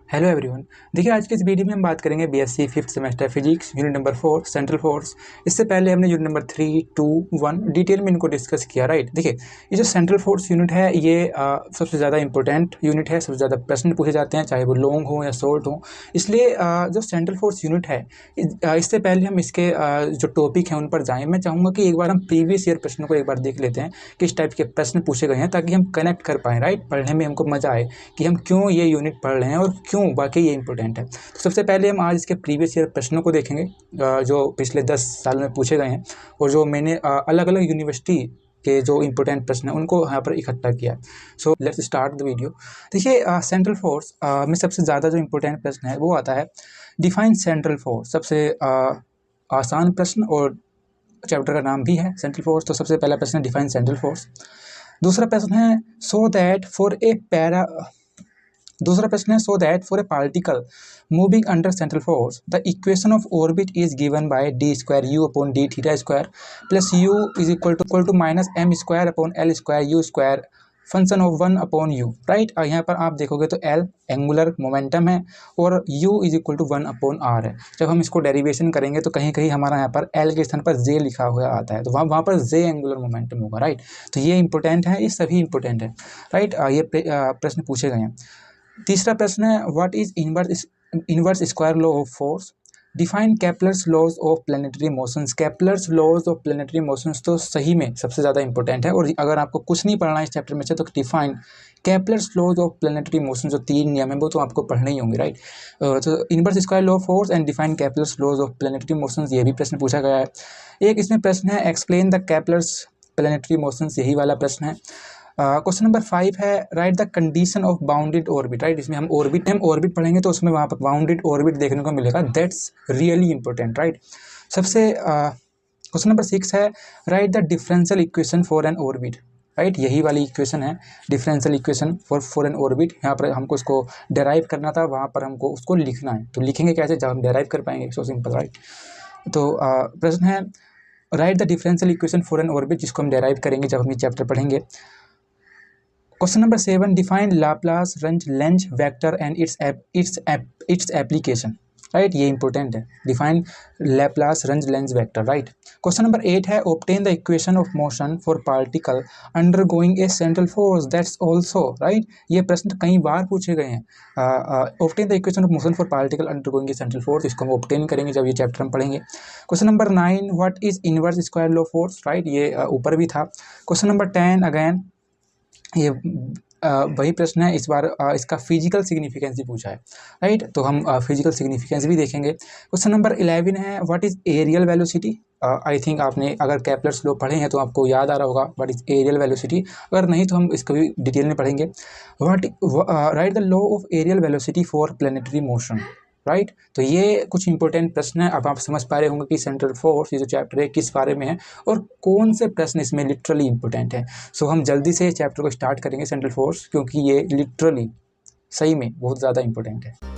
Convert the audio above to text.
Hello everyone. देखिए आज के इस वीडियो में हम बात करेंगे BSc fifth semester physics unit number 4 central force. इससे पहले हमने यूनिट नंबर 3, 2, 1 डिटेल में इनको डिस्कस किया, राइट। देखिए ये जो सेंट्रल फोर्स यूनिट है ये सबसे ज़्यादा इंपॉर्टेंट यूनिट है, सबसे ज़्यादा प्रश्न पूछे जाते हैं, चाहे वो लॉन्ग हो या शॉर्ट हो। इसलिए जो सेंट्रल फोर्स यूनिट है इससे पहले हम इसके जो टॉपिक हैं उन पर जाएँ। मैं चाहूँगा कि एक बार हम प्रीवियस ईयर प्रश्नों को एक बार देख लेते हैं, किस टाइप के प्रश्न पूछे गए हैं, ताकि हम कनेक्ट कर पाएँ, राइट। पढ़ने में हमको मज़ा आए कि हम क्यों ये यूनिट पढ़ रहे हैं और क्यों वाकई ये इंपॉर्टेंट है। तो सबसे पहले हम आज इसके प्रीवियस ईयर प्रश्नों को देखेंगे जो पिछले 10 साल में पूछे गए हैं, और जो मैंने अलग अलग यूनिवर्सिटी के जो इंपॉर्टेंट प्रश्न हैं उनको यहाँ पर इकट्ठा किया। So let's start the video. देखिए सेंट्रल फोर्स में सबसे ज़्यादा जो इंपॉर्टेंट प्रश्न है वो आता है डिफाइन सेंट्रल फोर्स। सबसे आसान प्रश्न और चैप्टर का नाम भी है सेंट्रल फोर्स। तो सबसे पहला प्रश्न है डिफाइन सेंट्रल फोर्स। दूसरा प्रश्न है so that for a particle moving under central force the equation of orbit is given by D square U upon D theta square plus U is equal to minus M square upon L square U square function of 1 upon U, right. यहाँ पर आप देखोगे तो L angular momentum है और U is equal to 1 upon R है। जब हम इसको डेरिवेशन करेंगे तो कहीं कहीं हमारा यहाँ पर एल के स्थान पर जे लिखा हुआ आता है, तो वहाँ पर जे एंगुलर मोमेंटम होगा, राइट। तो ये इंपॉर्टेंट है, ये सभी इंपॉर्टेंट है, राइट। ये प्रश्न पूछे गए हैं। तीसरा प्रश्न है what is inverse square law of force. Define Kepler's laws of planetary motions. Kepler's laws of planetary motions तो सही में सबसे ज़्यादा इंपॉर्टेंट है, और अगर आपको कुछ नहीं पढ़ना है इस चैप्टर में से तो define Kepler's laws of planetary motion, जो 3 नियम है वो तो आपको पढ़ने ही होंगे, राइट। तो inverse square law of force and define Kepler's laws of planetary motions, ये भी प्रश्न पूछा गया है। एक इसमें प्रश्न है explain the Kepler's planetary motions, यही वाला प्रश्न है। क्वेश्चन नंबर 5 है right the condition of bounded orbit, right. इसमें हम ऑर्बिट पढ़ेंगे तो उसमें वहाँ पर बाउंडेड ऑर्बिट देखने को मिलेगा, दैट्स रियली इंपॉर्टेंट, राइट। सबसे क्वेश्चन नंबर 6 है right the differential equation for an orbit, right. यही वाली इक्वेशन है differential equation for an orbit. यहाँ पर हमको उसको डेराइव करना था, वहाँ पर हमको उसको लिखना है। तो लिखेंगे कैसे जब हम डेराइव कर पाएंगे, सो सिंपल, राइट। तो प्रश्न है right the differential equation for an orbit, जिसको हम डेराइव करेंगे जब हम ये चैप्टर पढ़ेंगे। Question number 7 define Laplace range vector and its application, right. ये इंपॉर्टेंट है, define Laplace range vector, right. Question number 8 है obtain the equation of motion for particle undergoing A central force, that's also, right. ये प्रश्न कई बार पूछे गए हैं। Obtain the equation of motion for particle undergoing A central force, इसको हम obtain करेंगे जब ये चैप्टर हम पढ़ेंगे। Question number 9 what is inverse square law force, right. ये ऊपर भी था। क्वेश्चन नंबर 10 अगेन ये वही प्रश्न है, इस बार इसका फिजिकल सिग्निफिकेंस भी पूछा है, राइट। तो हम फिजिकल सिग्निफिकेंस भी देखेंगे। क्वेश्चन नंबर 11 है what is areal velocity. I think आपने अगर केपलर्स लॉ पढ़े हैं तो आपको याद आ रहा होगा व्हाट इज एरियल वेलोसिटी, अगर नहीं तो हम इसको भी डिटेल में पढ़ेंगे। Right the law of areal velocity for planetary motion, right. तो ये कुछ इंपॉर्टेंट प्रश्न है। अब आप समझ पा रहे होंगे कि सेंट्रल फोर्स ये जो चैप्टर है किस बारे में है और कौन से प्रश्न इसमें लिटरली इंपॉर्टेंट है। सो हम जल्दी से चैप्टर को स्टार्ट करेंगे सेंट्रल फोर्स, क्योंकि ये लिटरली सही में बहुत ज़्यादा इंपॉर्टेंट है।